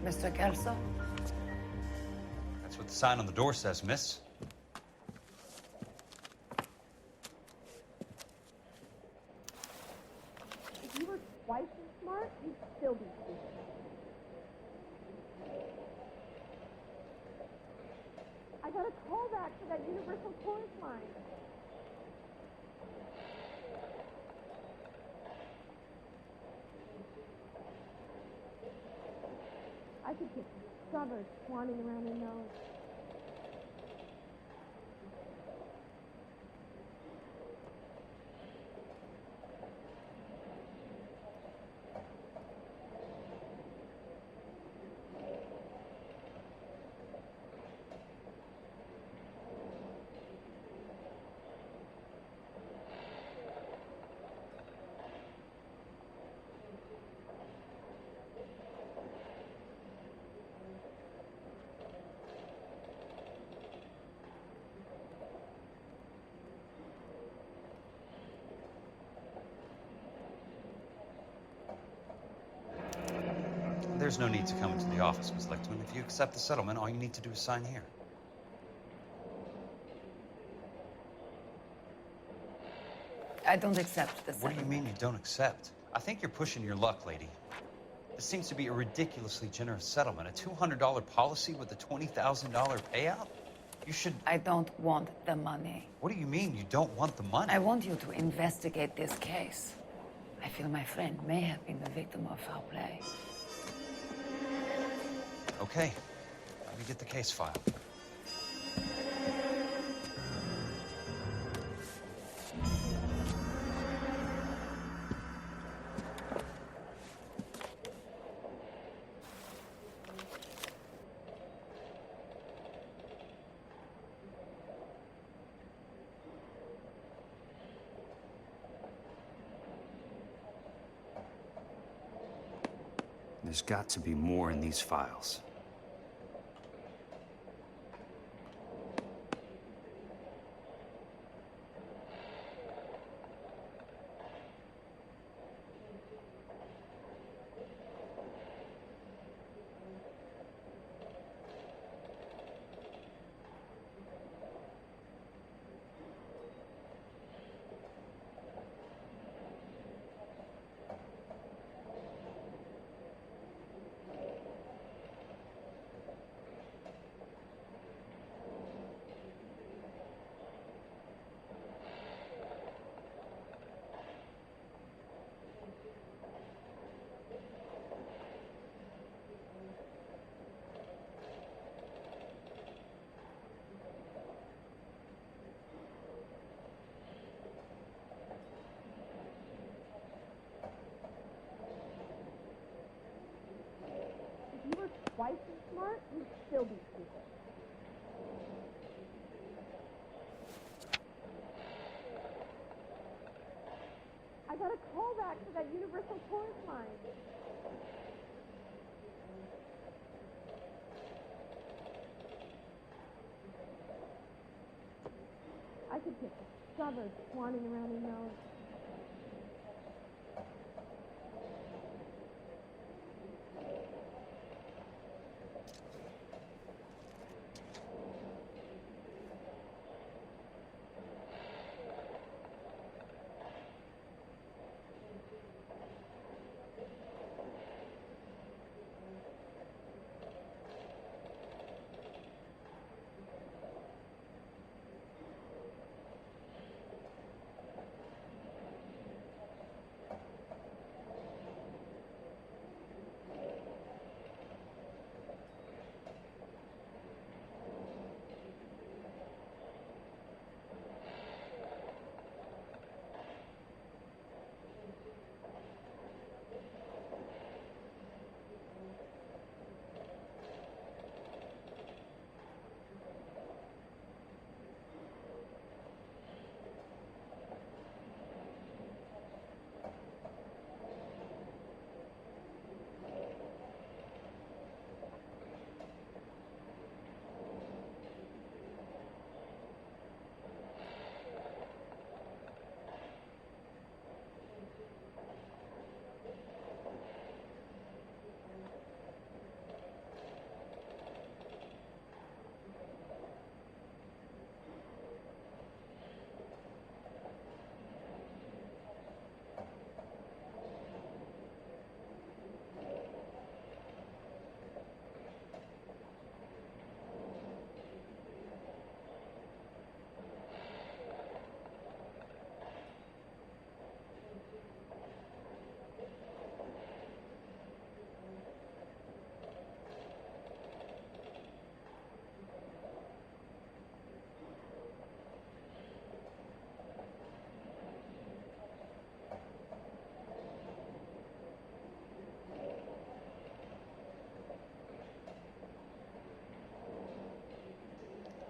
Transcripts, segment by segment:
Mr. Kelso? That's what the sign on the door says, miss. If you were twice as smart, you'd still be stupid. I got a call back for that universal chorus line. I could get discovered swanning around their nose. There's no need to come into the office, Ms. Lichtman. If you accept the settlement, all you need to do is sign here. I don't accept this. What do you mean you don't accept? I think you're pushing your luck, lady. This seems to be a ridiculously generous settlement. A $200 policy with a $20,000 payout? You should... I don't want the money. What do you mean you don't want the money? I want you to investigate this case. I feel my friend may have been the victim of foul play. Okay. Let me get the case file. There's got to be more in these files. If you were twice as smart, you'd still be stupid. I got a call back for that universal chorus line. I could get discovered swanning around their nose.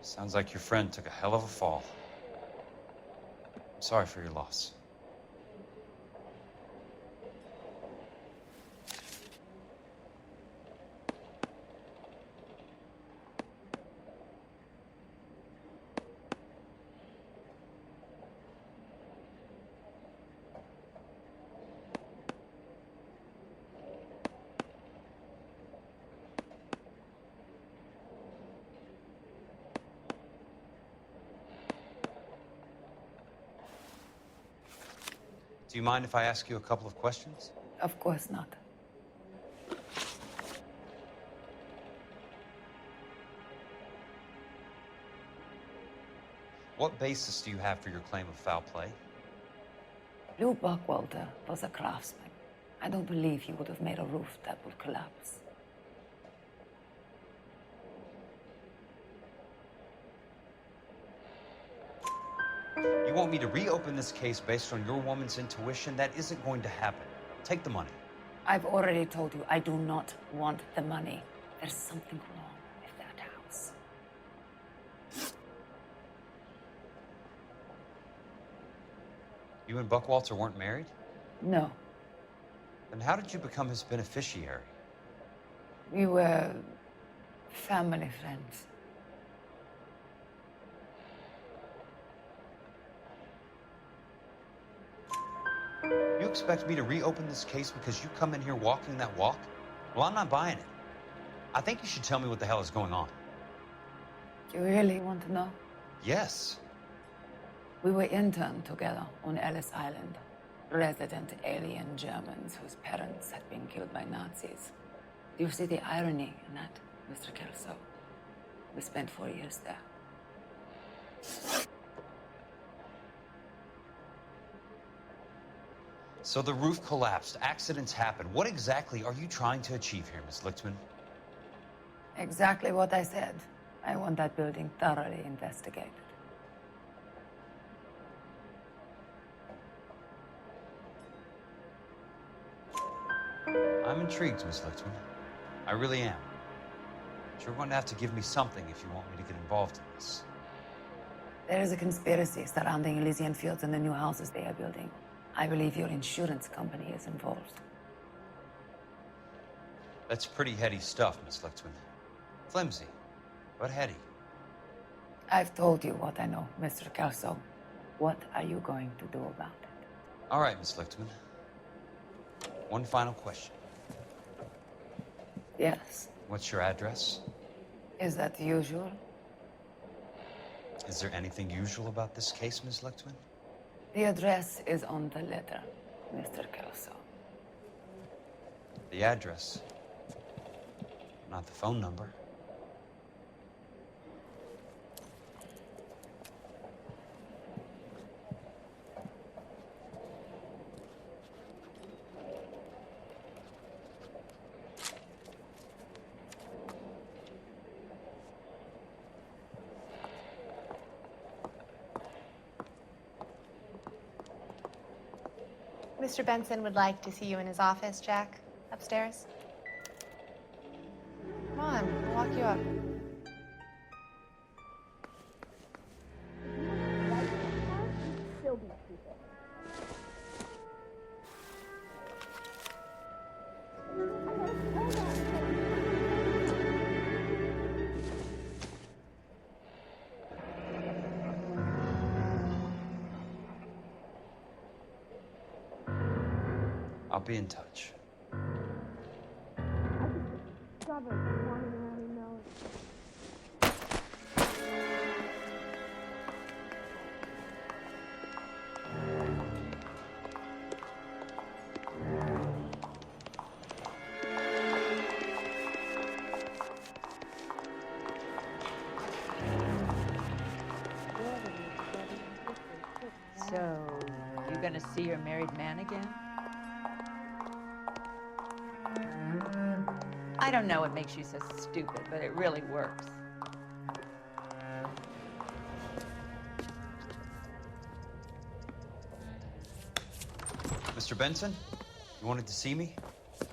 Sounds like your friend took a hell of a fall. I'm sorry for your loss. Do you mind if I ask you a couple of questions? Of course not. What basis do you have for your claim of foul play? Lou Buckwalter was a craftsman. I don't believe he would have made a roof that would collapse. You want me to reopen this case based on your woman's intuition? That isn't going to happen. Take the money. I've already told you I do not want the money. There's something wrong with that house. You and Buckwalter weren't married? No. Then how did you become his beneficiary? We were family friends. You expect me to reopen this case because you come in here walking that walk? Well, I'm not buying it. I think you should tell me what the hell is going on. You really want to know? Yes. We were interned together on Ellis Island. Resident alien Germans whose parents had been killed by Nazis. Do you see the irony in that, Mr. Kelso? We spent 4 years there. So the roof collapsed, accidents happen. What exactly are you trying to achieve here, Miss Lichtman? Exactly what I said. I want that building thoroughly investigated. I'm intrigued, Miss Lichtman. I really am. But you're going to have to give me something if you want me to get involved in this. There is a conspiracy surrounding Elysian Fields and the new houses they are building. I believe your insurance company is involved. That's pretty heady stuff, Miss Lichtman. Flimsy, but heady. I've told you what I know, Mr. Kelso. What are you going to do about it? All right, Miss Lichtman. One final question. Yes. What's your address? Is that usual? Is there anything usual about this case, Miss Lichtman? The address is on the letter, Mr. Kelso. The address, not the phone number. Mr. Benson would like to see you in his office, Jack. Upstairs. Come on, I'll walk you up. Still be stupid. I'll be in touch. Discovered wanting around your nose. So, you gonna see your married man again? I don't know what makes you so stupid, but it really works. Mr. Benson, you wanted to see me?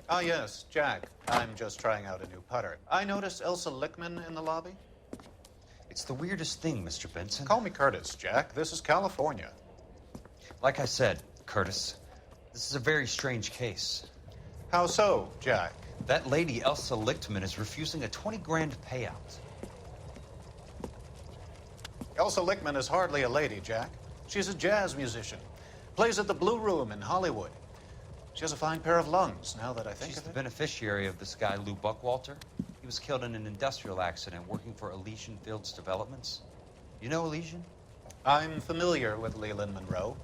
Ah, yes, Jack. I'm just trying out a new putter. I noticed Elsa Lichtman in the lobby. It's the weirdest thing, Mr. Benson. Call me Curtis, Jack. This is California. Like I said, Curtis, this is a very strange case. How so, Jack? That lady, Elsa Lichtman, is refusing a 20 grand payout. Elsa Lichtman is hardly a lady, Jack. She's a jazz musician. Plays at the Blue Room in Hollywood. She has a fine pair of lungs, now that I think She's of the it. beneficiary of this guy, Lou Buckwalter. He was killed in an industrial accident working for Elysian Fields Developments. You know Elysian? I'm familiar with Leland Monroe.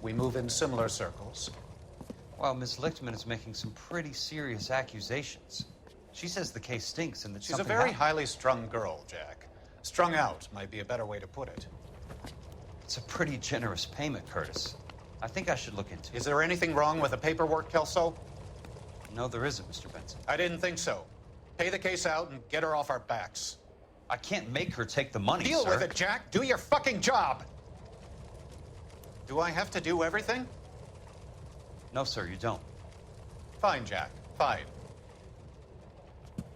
We move in similar circles. Well, Miss Lichtman is making some pretty serious accusations. She says the case stinks and that She's a something very happened. highly strung girl, Jack. Strung out might be a better way to put it. It's a pretty generous payment, Curtis. I think I should look into it. Is there anything wrong with the paperwork, Kelso? No, there isn't, Mr. Benson. I didn't think so. Pay the case out and get her off our backs. I can't make her take the money, Deal sir. with it, Jack. Do your fucking job. Do I have to do everything? No, sir, you don't. Fine, Jack. Fine.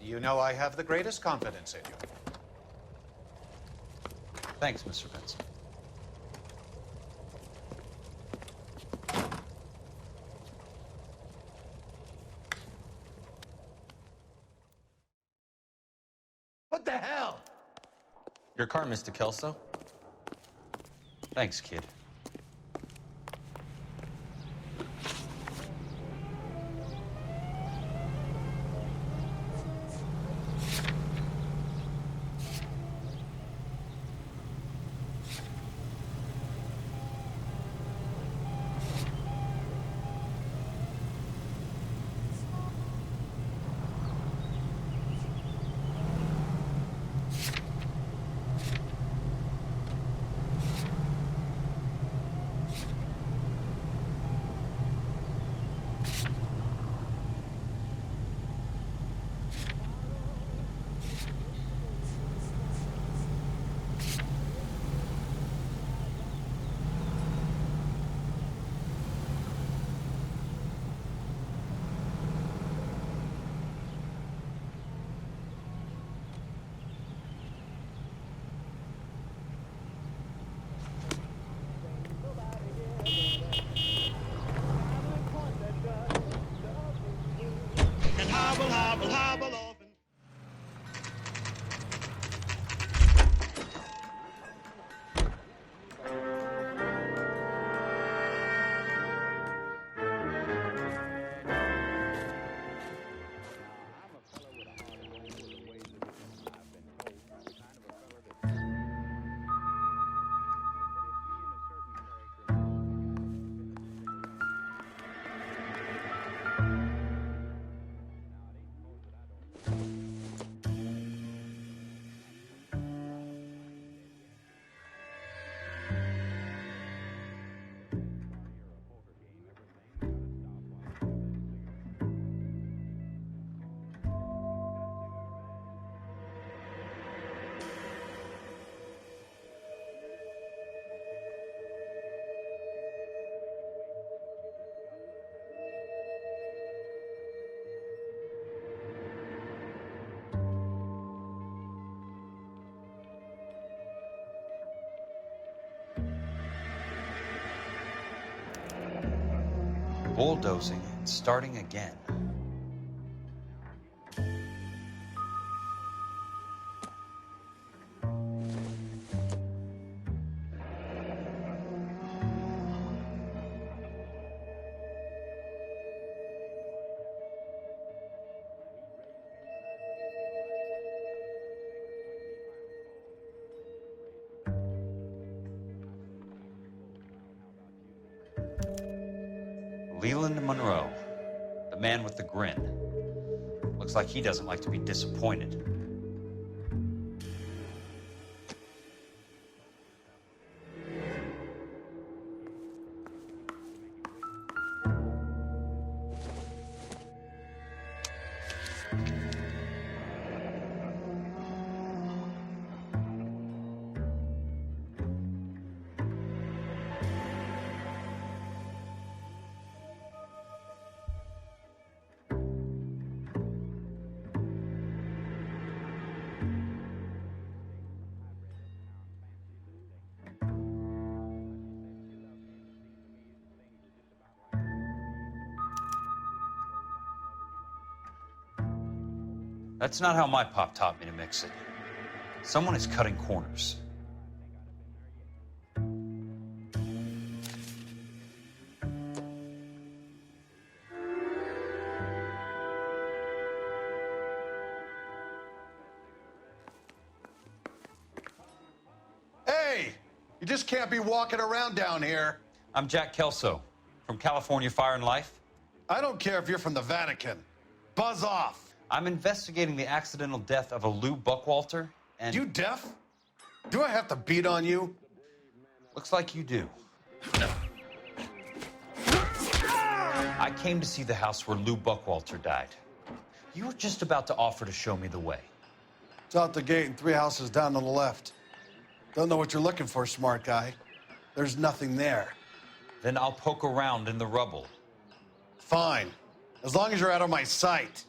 You know I have the greatest confidence in you. Thanks, Mr. Benson. What the hell? Your car, Mr. Kelso. Thanks, kid. Bulldozing and starting again. Leland Monroe, the man with the grin. Looks like he doesn't like to be disappointed. That's not how my pop taught me to mix it. Someone is cutting corners. Hey! You just can't be walking around down here. I'm Jeka Kelso from California Fire and Life. I don't care if you're from the Vatican. Buzz off. I'm investigating the accidental death of a Lou Buckwalter, and... You deaf? Do I have to beat on you? Looks like you do. I came to see the house where Lou Buckwalter died. You were just about to offer to show me the way. It's out the gate and 3 houses down on the left. Don't know what you're looking for, smart guy. There's nothing there. Then I'll poke around in the rubble. Fine. As long as you're out of my sight.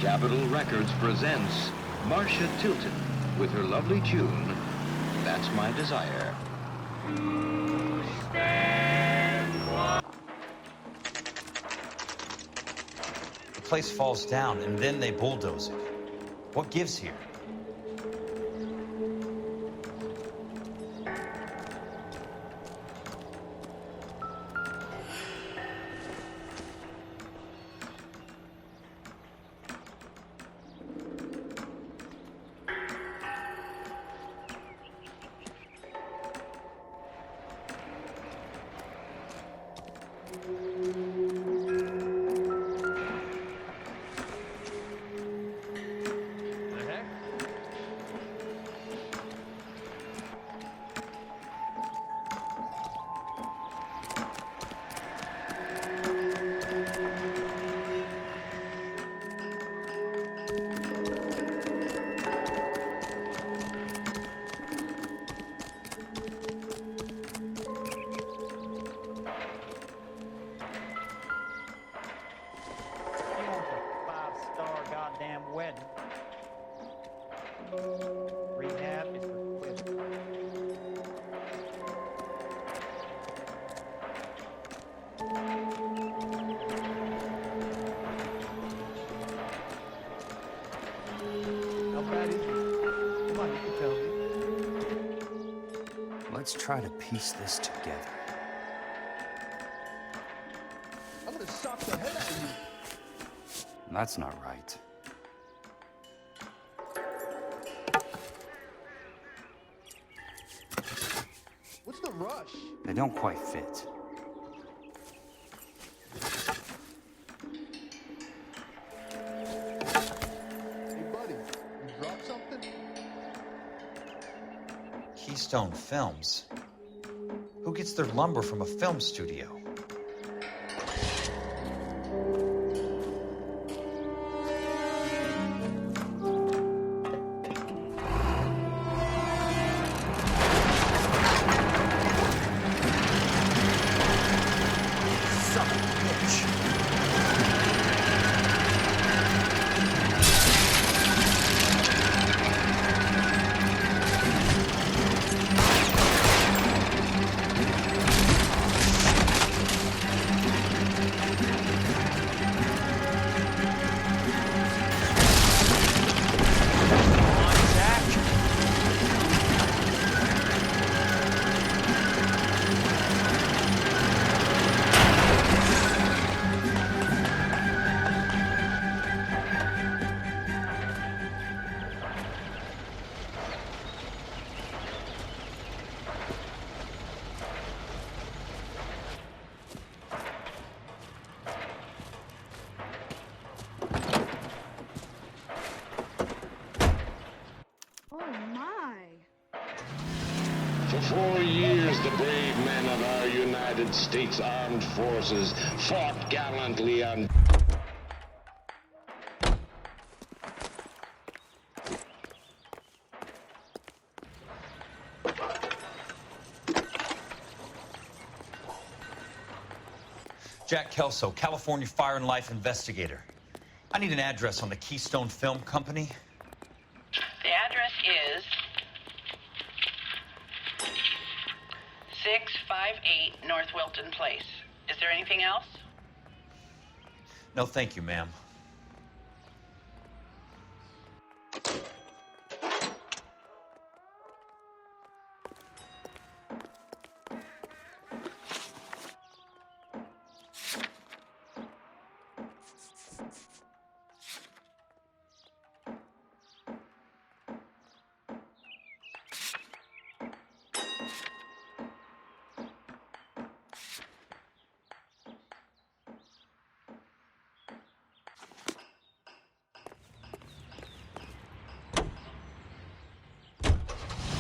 Capitol Records presents Marcia Tilton with her lovely tune, That's My Desire. The place falls down, and then they bulldoze it. What gives here? Let's try to piece this together. I'm gonna sock the head out of you. That's not right. What's the rush? They don't quite fit. Hey, buddy, you dropped something? Keystone Films. Who gets their lumber from a film studio? Son of a bitch. as the brave men of our United States Armed Forces fought gallantly on... Jack Kelso, California Fire and Life investigator. I need an address on the Keystone Film Company. The address is 658 North Wilton Place. Is there anything else? No, thank you, ma'am.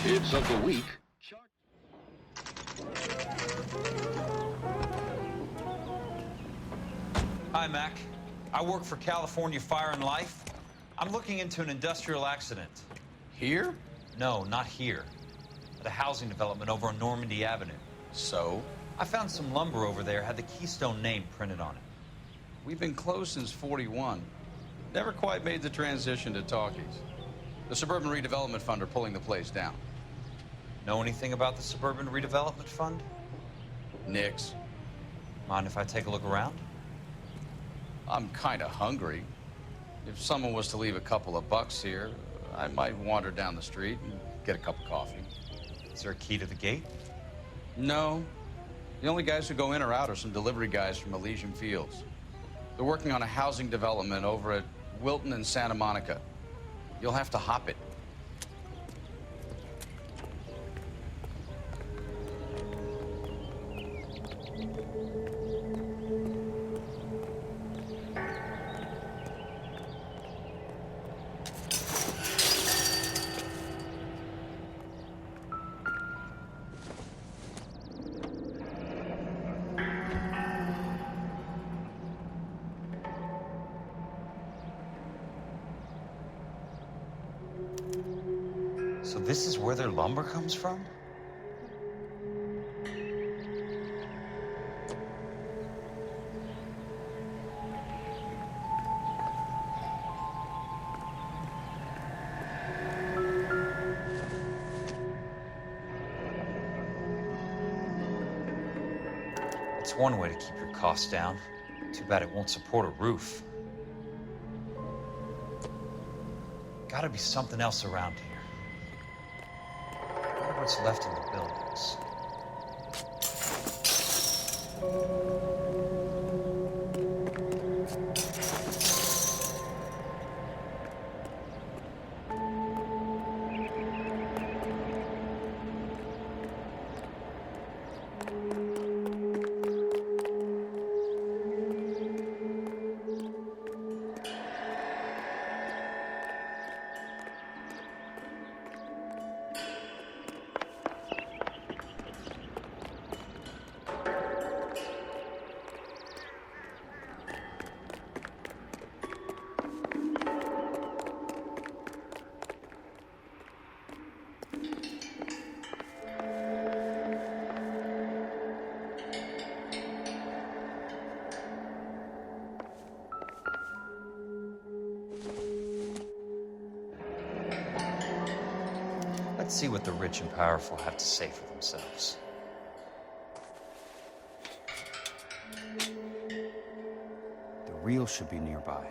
Hits of the week. Hi, Mac. I work for California Fire and Life. I'm looking into an industrial accident. Here? No, not here. At a housing development over on Normandy Avenue. So? I found some lumber over there, had the Keystone name printed on it. We've been closed since '41. Never quite made the transition to talkies. The Suburban Redevelopment Fund are pulling the place down. Know anything about the Suburban Redevelopment Fund? Nix. Mind if I take a look around? I'm kind of hungry. If someone was to leave a couple of bucks here, I might wander down the street and get a cup of coffee. Is there a key to the gate? No. The only guys who go in or out are some delivery guys from Elysian Fields. They're working on a housing development over at Wilton and Santa Monica. You'll have to hop it. So this is where their lumber comes from? It's one way to keep your costs down. Too bad it won't support a roof. Gotta be something else around here. I wonder what's left in the buildings. Let's see what the rich and powerful have to say for themselves. The reel should be nearby.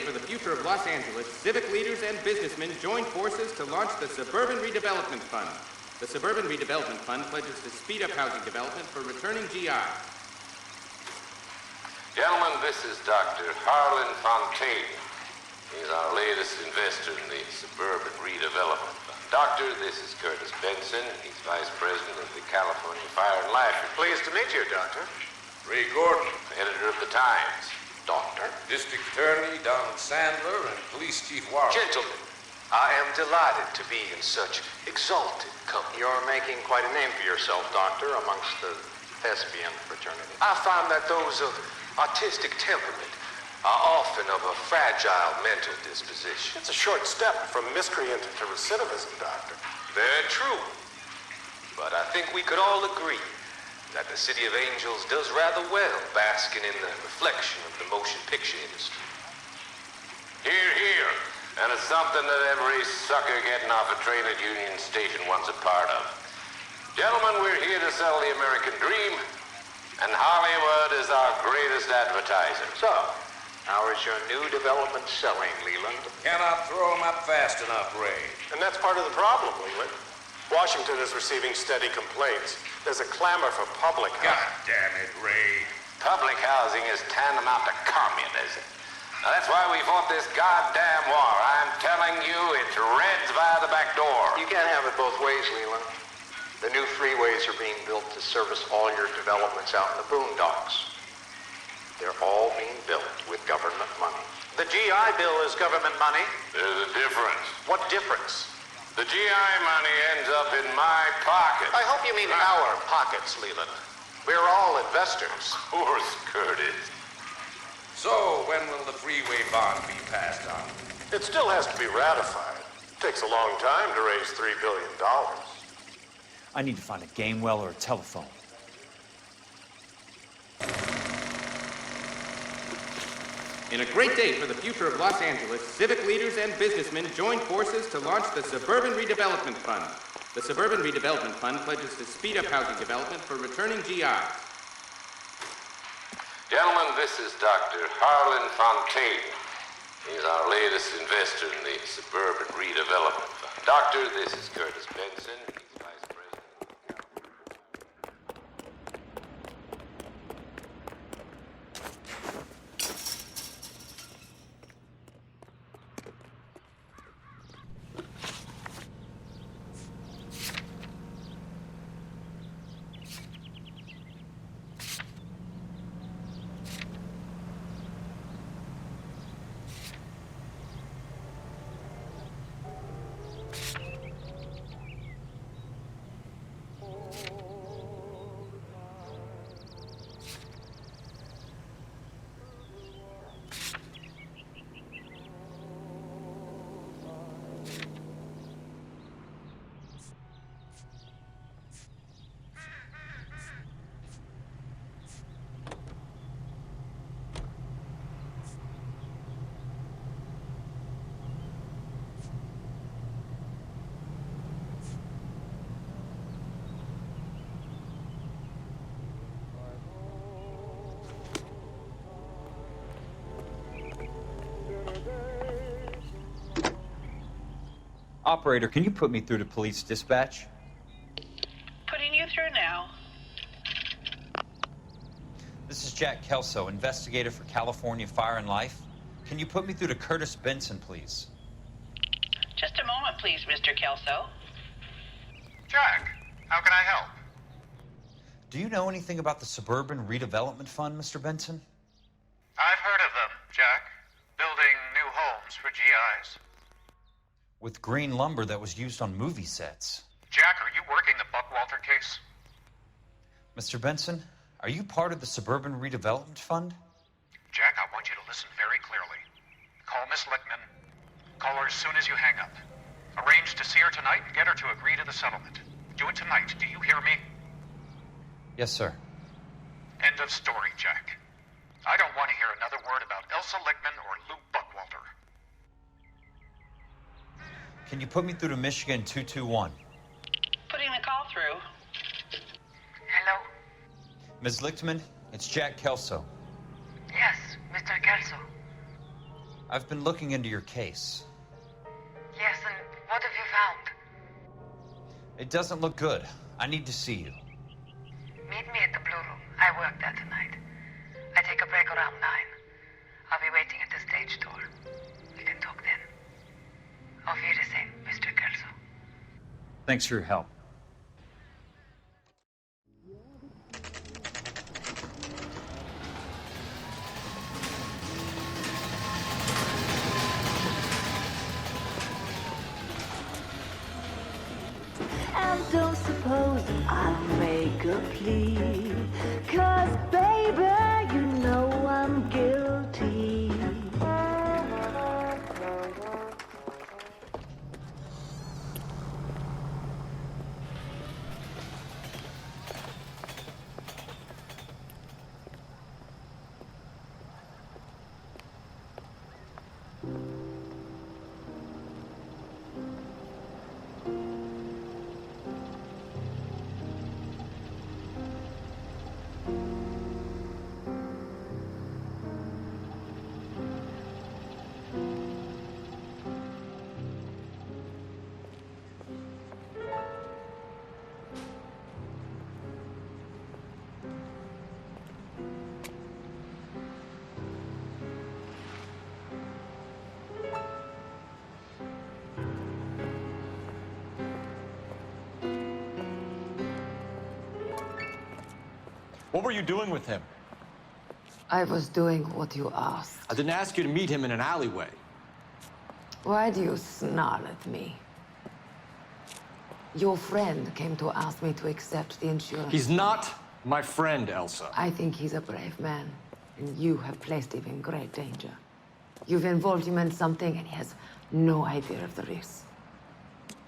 for the future of Los Angeles, civic leaders and businessmen joined forces to launch the Suburban Redevelopment Fund. The Suburban Redevelopment Fund pledges to speed up housing development for returning GIs. Gentlemen, this is Dr. Hарлana Fonteina. He's our latest investor in the Suburban Redevelopment Fund. Doctor, this is Curtis Benson. He's Vice President of the California Fire and Life. Pleased to meet you, Doctor. Ray Gordon, editor of the Times. Doctor. District Attorney Donald Sandler and Police Chief Warren. Gentlemen, I am delighted to be in such exalted company. You're making quite a name for yourself, Doctor, amongst the thespian fraternity. I find that those of artistic temperament are often of a fragile mental disposition. It's a short step from miscreant to recidivism, Doctor. Very true. But I think we could all agree that the City of Angels does rather well basking in the reflection of the motion picture industry. Hear, hear. And it's something that every sucker getting off a train at Union Station wants a part of. Gentlemen, we're here to sell the American dream, and Hollywood is our greatest advertiser. So, how is your new development selling, Leland? Cannot throw them up fast enough, Ray. And that's part of the problem, Leland. Washington is receiving steady complaints. There's a clamor for public housing. God damn it, Ray. Public housing is tantamount to communism. Now, that's why we fought this goddamn war. I'm telling you, it's Reds via the back door. You can't have it both ways, Leland. The new freeways are being built to service all your developments out in the boondocks. They're all being built with government money. The GI Bill is government money. There's a difference. What difference? The GI money ends up in my pocket. I hope you mean our pockets, Leland. We're all investors. Of course, Curtis. So, when will the freeway bond be passed on? It still has to be ratified. It takes a long time to raise $3 billion. I need to find a game well or a telephone. In a great day for the future of Los Angeles, civic leaders and businessmen joined forces to launch the Suburban Redevelopment Fund. The Suburban Redevelopment Fund pledges to speed up housing development for returning GIs. Gentlemen, this is Dr. Hарлana Fonteina. He's our latest investor in the Suburban Redevelopment Fund. Doctor, this is Curtis Benson. He's Vice President. Operator, can you put me through to police dispatch? Putting you through now. This is Jeka Kelso, investigator for California Fire and Life. Can you put me through to Curtis Benson, please? Just a moment, please, Mr. Kelso. Jack, how can I help? Do you know anything about the Suburban Redevelopment Fund, Mr. Benson? I've heard of them, Jack. Building new homes for GIs. With green lumber that was used on movie sets. Jack, are you working the Buckwalter case? Mr. Benson, are you part of the Suburban Redevelopment Fund? Jack, I want you to listen very clearly. Call Miss Lickman. Call her as soon as you hang up. Arrange to see her tonight and get her to agree to the settlement. Do it tonight. Do you hear me? Yes, sir. End of story, Jack. I don't want to hear another word about Elsa Lickman or Lou Buckwalter. Can you put me through to Michigan 221? Putting the call through. Hello? Ms. Lichtman, it's Jeka Kelso. Yes, Mr. Kelso. I've been looking into your case. Yes, and what have you found? It doesn't look good. I need to see you. Meet me at the Blue Room. I work there tonight. I take a break around 9. I'll be waiting at the stage door. We can talk then. Auf Wiedersehen, Mr. Kelso. Thanks for your help. And don't suppose I'll make a plea, 'cause baby, you know I'm guilty. What were you doing with him? I was doing what you asked. I didn't ask you to meet him in an alleyway. Why do you snarl at me? Your friend came to ask me to accept the insurance. He's not my friend, Elsa. I think he's a brave man, and you have placed him in great danger. You've involved him in something, and he has no idea of the risk.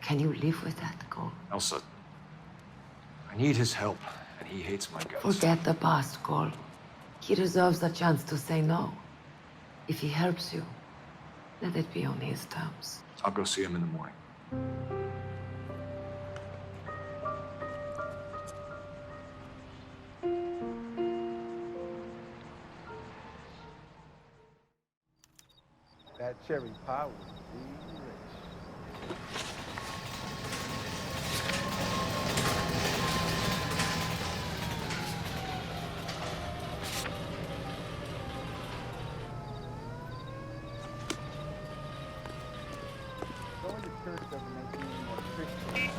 Can you live with that, Cole? Elsa, I need his help, and he hates my guts. Forget the past, Cole. He deserves a chance to say no. If he helps you, let it be on his terms. I'll go see him in the morning. That cherry pie was rich. Going to church doesn't make me any more Christian.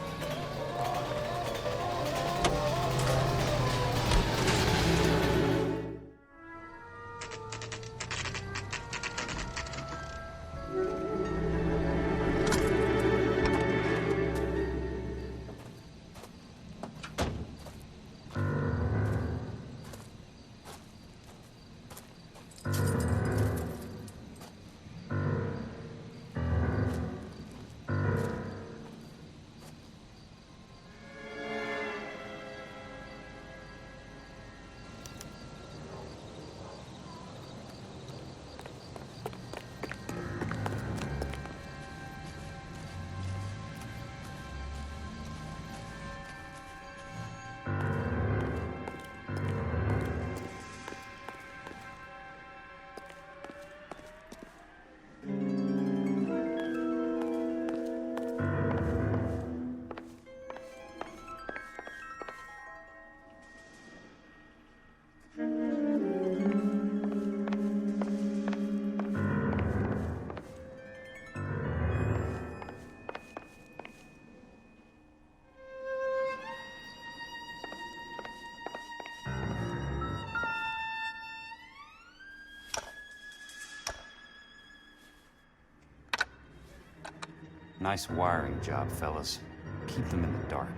Nice wiring job, fellas. Keep them in the dark.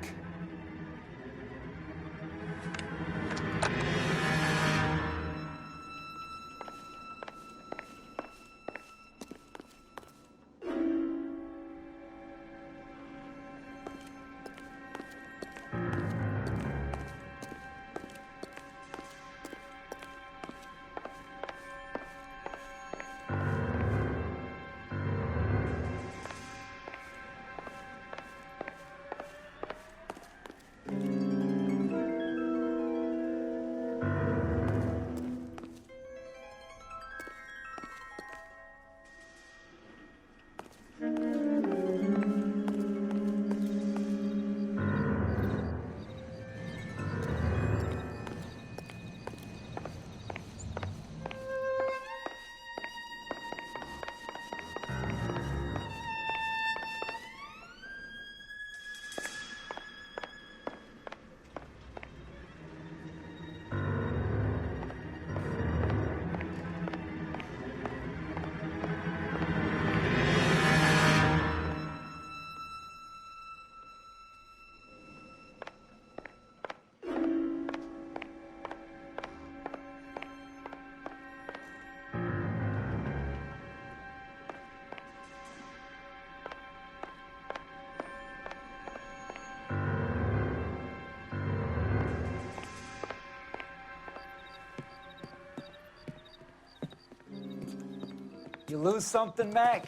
You lose something, Mac?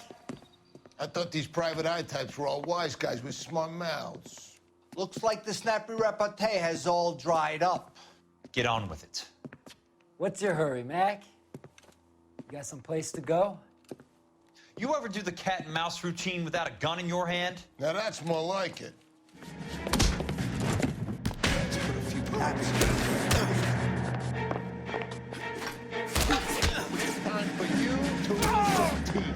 I thought these private eye types were all wise guys with smart mouths. Looks like the snappy repartee has all dried up. Get on with it. What's your hurry, Mac? You got some place to go? You ever do the cat and mouse routine without a gun in your hand? Now that's more like it. Let's put a few taps. Time for you to lose your teeth.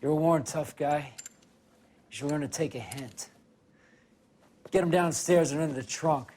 You're a worn, tough guy. You should learn to take a hint. Get him downstairs and into the trunk.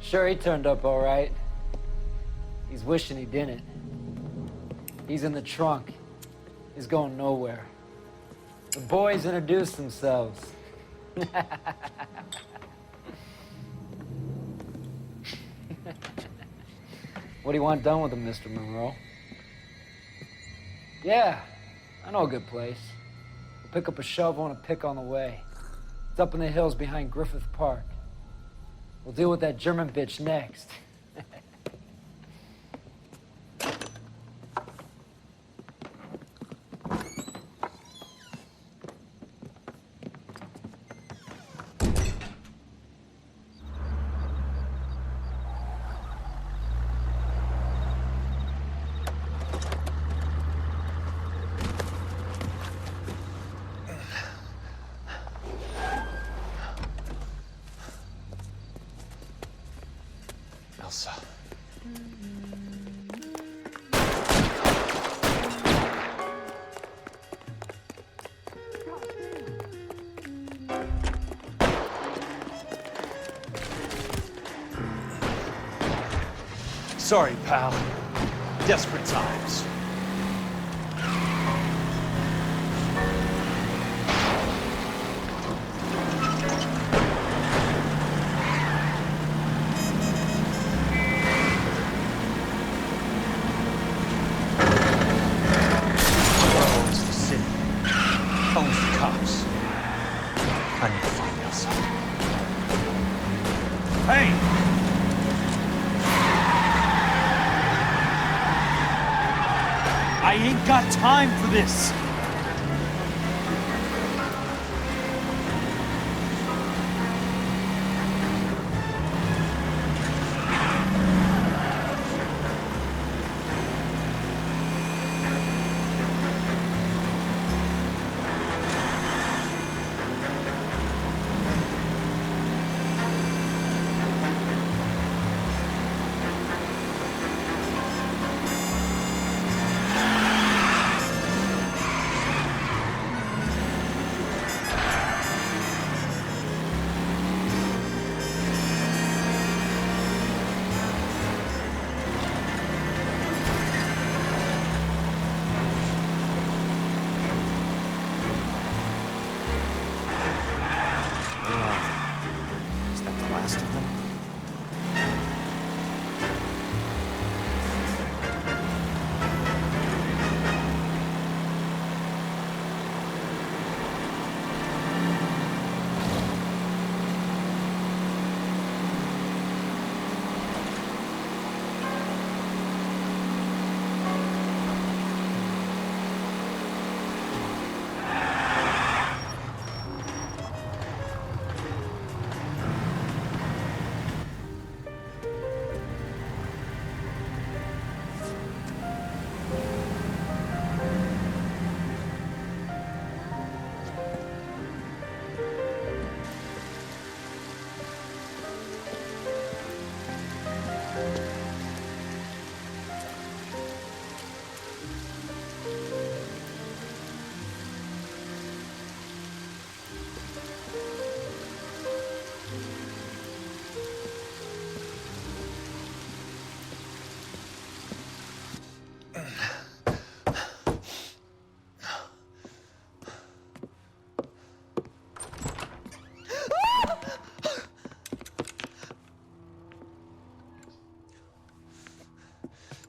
Sure, he turned up all right. He's wishing he didn't. He's in the trunk. He's going nowhere. The boys introduced themselves. What do you want done with him, Mr. Monroe? Yeah, I know a good place. We'll pick up a shovel and a pick on the way. It's up in the hills behind Griffith Park. We'll deal with that German bitch next. Elsa. Sorry, pal. Desperate times. I ain't got time for this.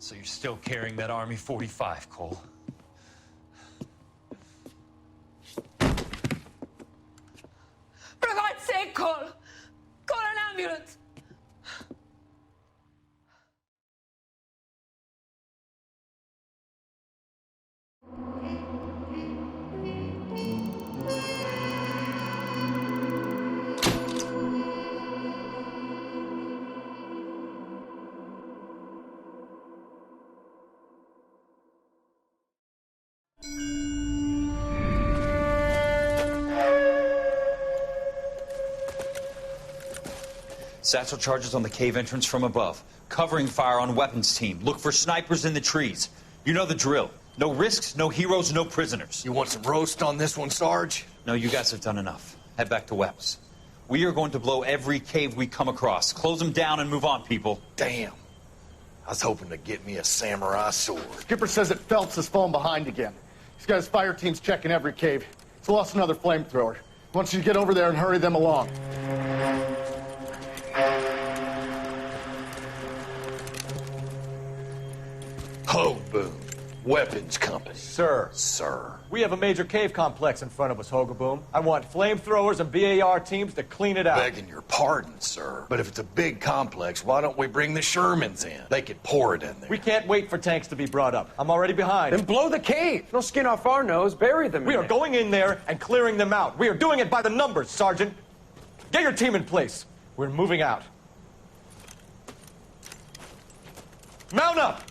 So you're still carrying that Army 45, Cole? For God's sake, Cole! Call an ambulance! Satchel charges on the cave entrance from above. Covering fire on weapons team. Look for snipers in the trees. You know the drill. No risks, no heroes, no prisoners. You want some roast on this one, Sarge? No, you guys have done enough. Head back to Webb's. We are going to blow every cave we come across. Close them down and move on, people. Damn. I was hoping to get me a samurai sword. Skipper says that Phelps has fallen behind again. He's got his fire teams checking every cave. He's lost another flamethrower. He wants you to get over there and hurry them along. Ho, Boom. Weapons Company. Sir. Sir. We have a major cave complex in front of us, Hogaboom. I want flamethrowers and BAR teams to clean it out. Begging your pardon, sir. But if it's a big complex, why don't we bring the Shermans in? They could pour it in there. We can't wait for tanks to be brought up. I'm already behind. Then blow the cave. No skin off our nose. Bury them. We are going in there and clearing them out. We are doing it by the numbers, Sergeant. Get your team in place. We're moving out. Mount up!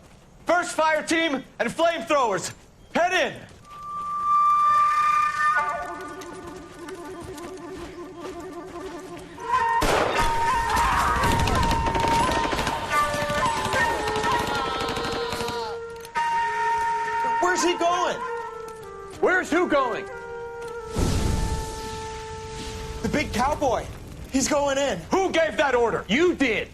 First fire team and flamethrowers. Head in! Where's he going? Where's who going? The big cowboy. He's going in. Who gave that order? You did.